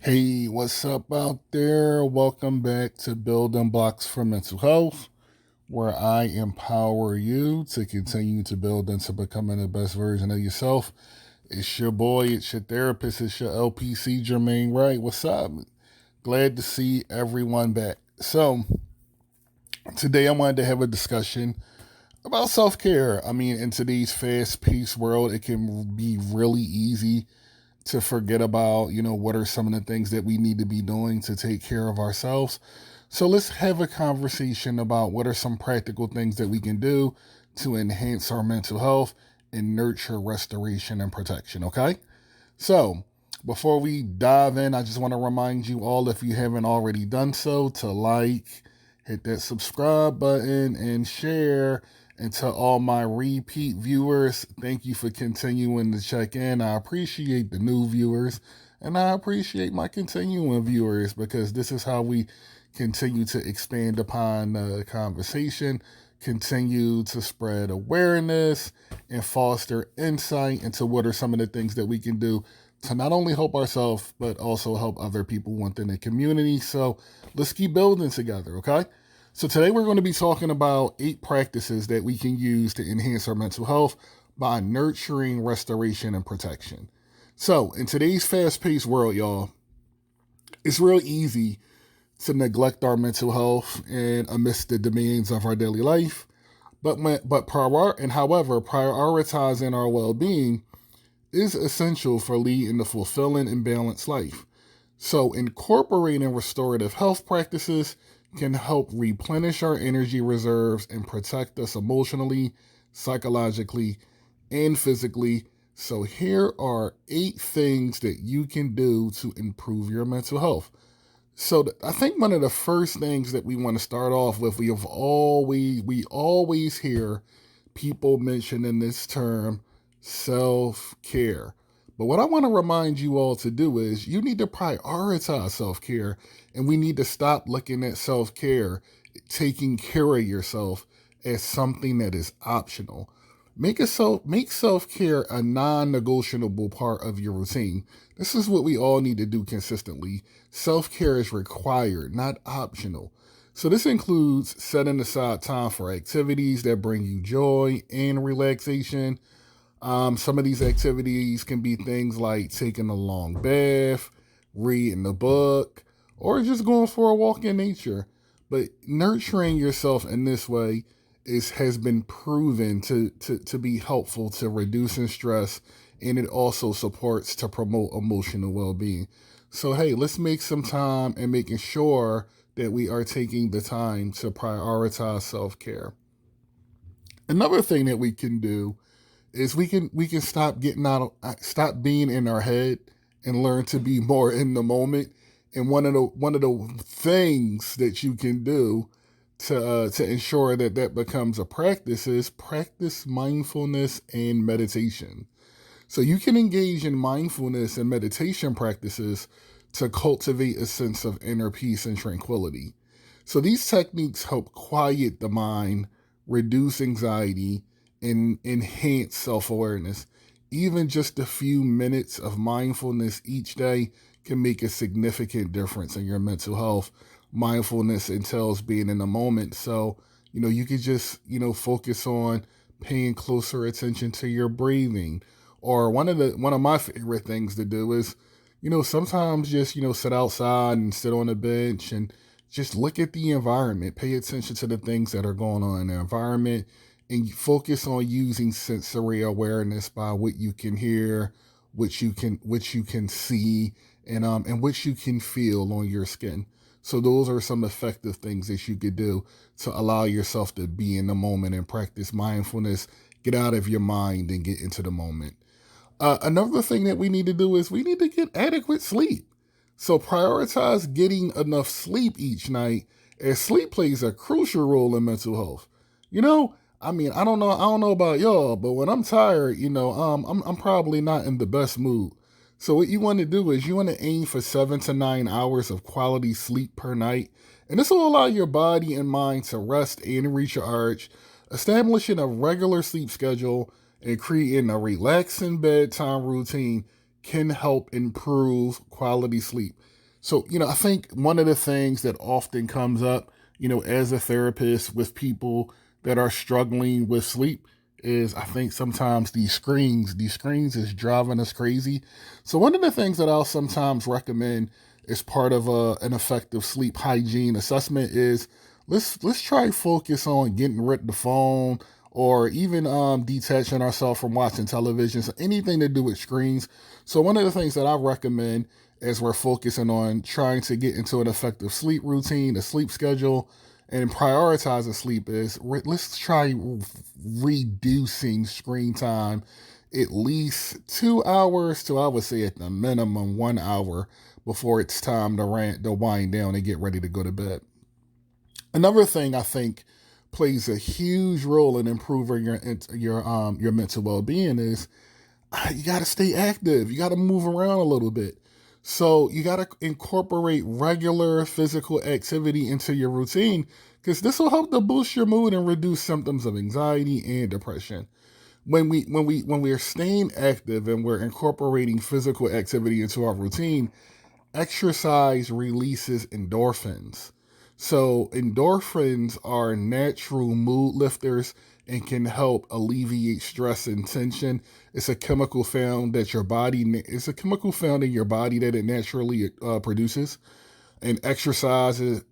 Hey, what's up out there? Welcome back to Building Blocks for Mental Health, where I empower you to continue to build into becoming the best version of yourself. It's your boy, it's your therapist, it's your LPC, Jermaine Wright. What's up? Glad to see everyone back. So, today I wanted to have a discussion about self care. I mean, in today's fast paced world, it can be really easy to forget about, what are some of the things that we need to be doing to take care of ourselves. So let's have a conversation about what are some practical things that we can do to enhance our mental health and nurture restoration and protection, okay? So, before we dive in, I just want to remind you all, if you haven't already done so, to like, hit that subscribe button, and share. And to all my repeat viewers, thank you for continuing to check in. I appreciate the new viewers, and I appreciate my continuing viewers, because this is how we continue to expand upon the conversation, continue to spread awareness, and foster insight into what are some of the things that we can do to not only help ourselves, but also help other people within the community. So let's keep building together, okay? So today we're going to be talking about 8 practices that we can use to enhance our mental health by nurturing restoration and protection. So in today's fast-paced world, y'all, it's real easy to neglect our mental health and amidst the demands of our daily life. However, prioritizing our well-being is essential for leading a fulfilling and balanced life. So, incorporating restorative health practices can help replenish our energy reserves and protect us emotionally, psychologically, and physically. So, here are 8 things that you can do to improve your mental health. So, I think one of the first things that we want to start off with, we always hear people mentioning this term, self-care. But what I want to remind you all to do is you need to prioritize self-care, and we need to stop looking at self-care, taking care of yourself, as something that is optional. Make self-care a non-negotiable part of your routine. This is what we all need to do consistently. Self-care is required, not optional. So this includes setting aside time for activities that bring you joy and relaxation. Some of these activities can be things like taking a long bath, reading a book, or just going for a walk in nature. But nurturing yourself in this way has been proven to be helpful to reducing stress, and it also supports to promote emotional well-being. So hey, let's make some time and making sure that we are taking the time to prioritize self-care. Another thing that we can do is we can stop being in our head and learn to be more in the moment. And one of the things that you can do to ensure that that becomes a practice is practice mindfulness and meditation. So you can engage in mindfulness and meditation practices to cultivate a sense of inner peace and tranquility. So these techniques help quiet the mind, reduce anxiety, and enhance self awareness. Even just a few minutes of mindfulness each day can make a significant difference in your mental health. Mindfulness entails being in the moment. So, you could just, focus on paying closer attention to your breathing. Or one of my favorite things to do is, sometimes just, sit outside and sit on a bench and just look at the environment. Pay attention to the things that are going on in the environment, and focus on using sensory awareness by what you can hear, which you can see, and which you can feel on your skin. So those are some effective things that you could do to allow yourself to be in the moment and practice mindfulness. Get out of your mind and get into the moment. Another thing that we need to do is we need to get adequate sleep. So prioritize getting enough sleep each night, as sleep plays a crucial role in mental health. You know, I don't know about y'all, but when I'm tired, I'm probably not in the best mood. So what you want to do is you want to aim for 7 to 9 hours of quality sleep per night, and this will allow your body and mind to rest and recharge. Establishing a regular sleep schedule and creating a relaxing bedtime routine can help improve quality sleep. So, I think one of the things that often comes up, as a therapist with people that are struggling with sleep is I think sometimes these screens is driving us crazy. So one of the things that I'll sometimes recommend as part of an effective sleep hygiene assessment is let's try focus on getting rid of the phone or even detaching ourselves from watching television, so anything to do with screens. So one of the things that I recommend as we're focusing on trying to get into an effective sleep routine, a sleep schedule, and prioritizing sleep is let's try reducing screen time at least 2 hours to, I would say, at the minimum 1 hour before it's time to wind down and get ready to go to bed. Another thing I think plays a huge role in improving your mental well being is you got to stay active. You got to move around a little bit. So you got to incorporate regular physical activity into your routine because this will help to boost your mood and reduce symptoms of anxiety and depression. When we are staying active and we're incorporating physical activity into our routine, exercise releases endorphins. So, endorphins are natural mood lifters and can help alleviate stress and tension. It's a chemical found in your body that it naturally produces, and exercise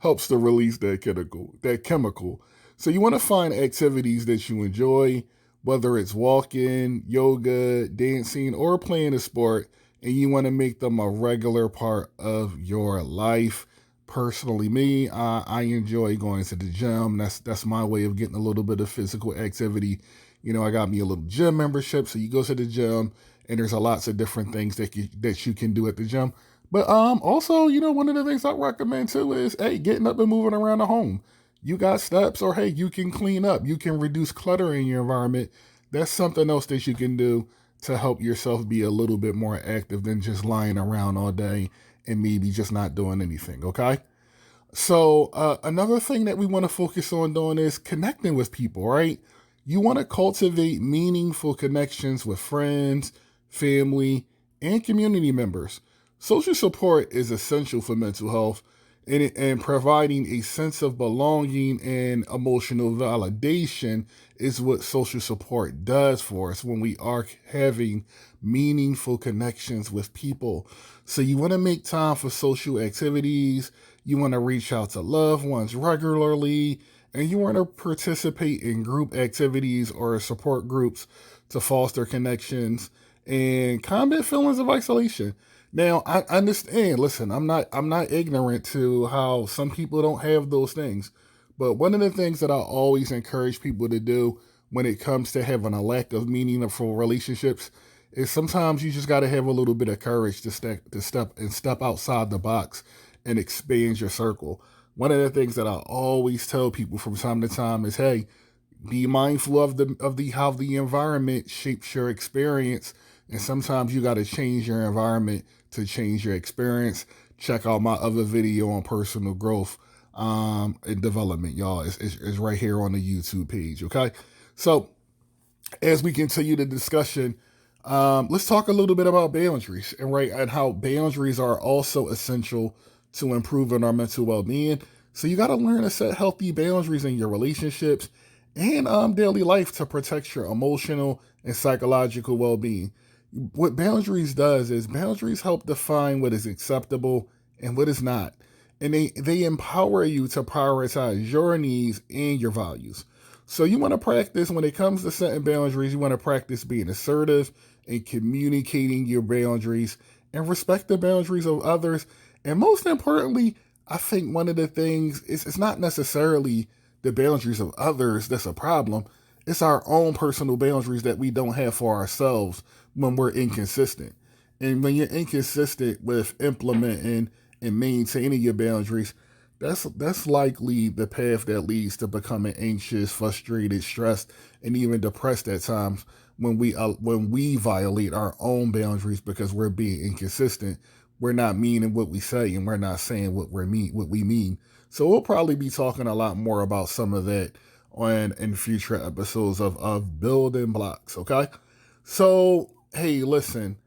helps to release that chemical. So you want to find activities that you enjoy, whether it's walking, yoga, dancing, or playing a sport, and you want to make them a regular part of your life. Personally, me, I enjoy going to the gym. That's my way of getting a little bit of physical activity. I got me a little gym membership, so you go to the gym, and there's a lots of different things that you can do at the gym. But also, one of the things I recommend too is, hey, getting up and moving around the home. You got steps, or hey, you can clean up. You can reduce clutter in your environment. That's something else that you can do to help yourself be a little bit more active than just lying around all day and maybe just not doing anything. Okay. So another thing that we want to focus on doing is connecting with people, right? You want to cultivate meaningful connections with friends, family, and community members. Social support is essential for mental health and providing a sense of belonging and emotional validation is what social support does for us when we are having meaningful connections with people. So you want to make time for social activities, you want to reach out to loved ones regularly, and you want to participate in group activities or support groups to foster connections and combat feelings of isolation. Now, I understand. Listen, I'm not ignorant to how some people don't have those things. But one of the things that I always encourage people to do when it comes to having a lack of meaningful relationships is sometimes you just got to have a little bit of courage to step outside the box and expand your circle. One of the things that I always tell people from time to time is, hey, be mindful of the how the environment shapes your experience, and sometimes you got to change your environment to change your experience. Check out my other video on personal growth and development, y'all. It's right here on the YouTube page. Okay, so as we continue the discussion, let's talk a little bit about boundaries and how boundaries are also essential to improving our mental well-being. So you got to learn to set healthy boundaries in your relationships and daily life to protect your emotional and psychological well-being. What boundaries does is boundaries help define what is acceptable and what is not, and they empower you to prioritize your needs and your values. So you want to practice when it comes to setting boundaries. You want to practice being assertive and communicating your boundaries and respect the boundaries of others. And most importantly, I think one of the things is it's not necessarily the boundaries of others that's a problem. It's our own personal boundaries that we don't have for ourselves when we're inconsistent. And when you're inconsistent with implementing and maintaining your boundaries, that's likely the path that leads to becoming anxious, frustrated, stressed, and even depressed at times when we violate our own boundaries because we're being inconsistent. We're not meaning what we say, and we're not saying what we mean. So we'll probably be talking a lot more about some of that on in future episodes of building blocks. Okay, so hey, listen,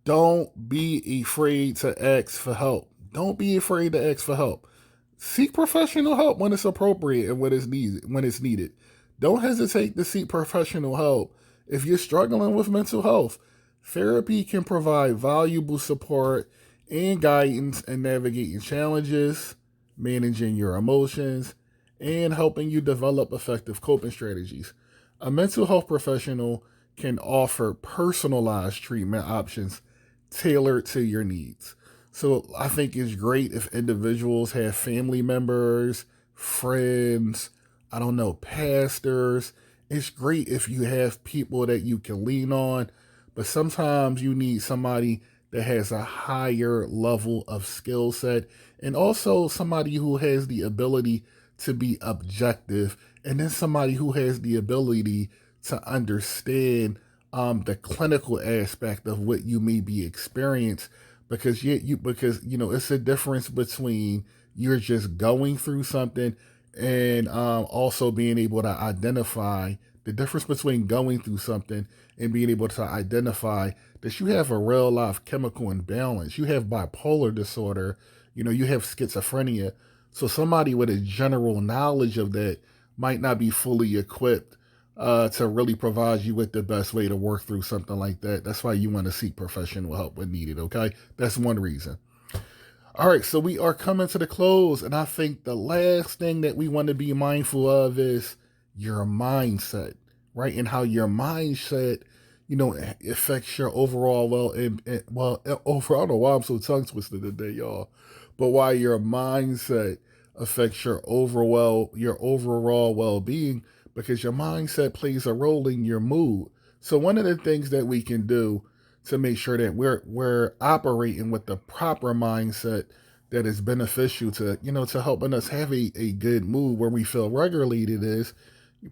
don't be afraid to ask for help. Don't be afraid to ask for help. Seek professional help when it's appropriate and when it's needed. Don't hesitate to seek professional help if you're struggling with mental health. Therapy can provide valuable support and guidance in navigating challenges, managing your emotions, and helping you develop effective coping strategies. A mental health professional can offer personalized treatment options tailored to your needs. So I think it's great if individuals have family members, friends, I don't know, pastors. It's great if you have people that you can lean on, but sometimes you need somebody that has a higher level of skill set and also somebody who has the ability to be objective and then somebody who has the ability to understand the clinical aspect of what you may be experiencing because it's a difference between you're just going through something and also being able to identify the difference between going through something and being able to identify that you have a real life chemical imbalance. You have bipolar disorder, you have schizophrenia. So somebody with a general knowledge of that might not be fully equipped to really provide you with the best way to work through something like that. That's why you want to seek professional help when needed, okay? That's one reason. All right, so we are coming to the close, and I think the last thing that we want to be mindful of is your mindset, right? And how your mindset, affects your overall overall, I don't know why I'm so tongue twisted today, y'all, but why your mindset affects your overall well being, because your mindset plays a role in your mood. So one of the things that we can do to make sure that we're operating with the proper mindset that is beneficial to helping us have a good mood where we feel regulated is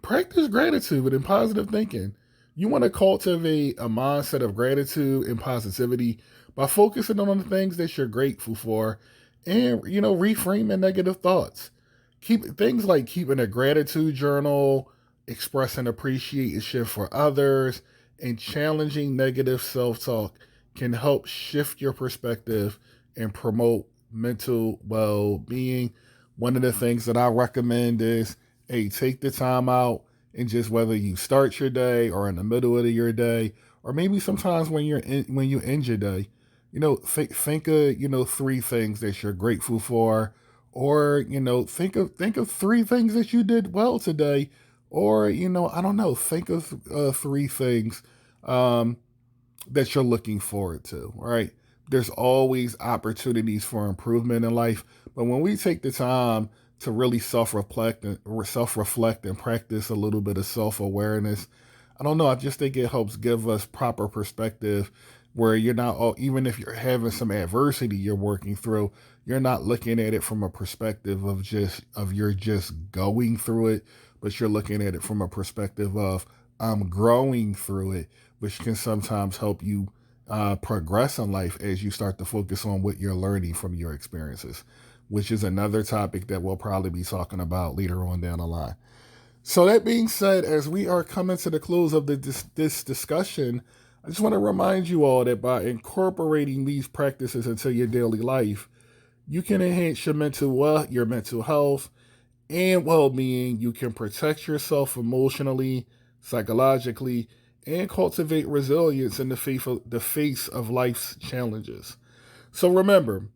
practice gratitude and positive thinking. You want to cultivate a mindset of gratitude and positivity by focusing on the things that you're grateful for and reframing negative thoughts. Keep things like keeping a gratitude journal, expressing appreciation for others, and challenging negative self-talk can help shift your perspective and promote mental well-being. One of the things that I recommend is, hey, take the time out and just whether you start your day or in the middle of your day, or maybe sometimes when you end your day, think of three things that you're grateful for, or think of three things that you did well today, or I don't know, think of three things that you're looking forward to, right? There's always opportunities for improvement in life, but when we take the time to really self-reflect and practice a little bit of self-awareness, I don't know, I just think it helps give us proper perspective where you're not, even if you're having some adversity you're working through, you're not looking at it from a perspective of you're just going through it, but you're looking at it from a perspective of I'm growing through it, which can sometimes help you progress in life as you start to focus on what you're learning from your experiences, which is another topic that we'll probably be talking about later on down the line. So that being said, as we are coming to the close of this discussion, I just want to remind you all that by incorporating these practices into your daily life, you can enhance your mental health and well-being. You can protect yourself emotionally, psychologically, and cultivate resilience in the face of life's challenges. So remember,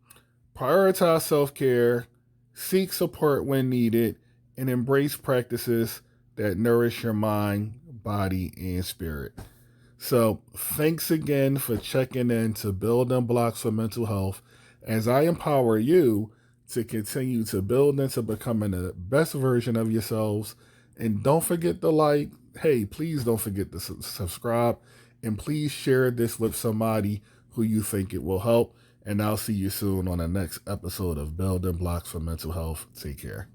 prioritize self-care, seek support when needed, and embrace practices that nourish your mind, body, and spirit. So, thanks again for checking in to Building Blocks for Mental Health as I empower you to continue to build into becoming the best version of yourselves. And don't forget to like, hey, please don't forget to subscribe, and please share this with somebody who you think it will help. And I'll see you soon on the next episode of Building Blocks for Mental Health. Take care.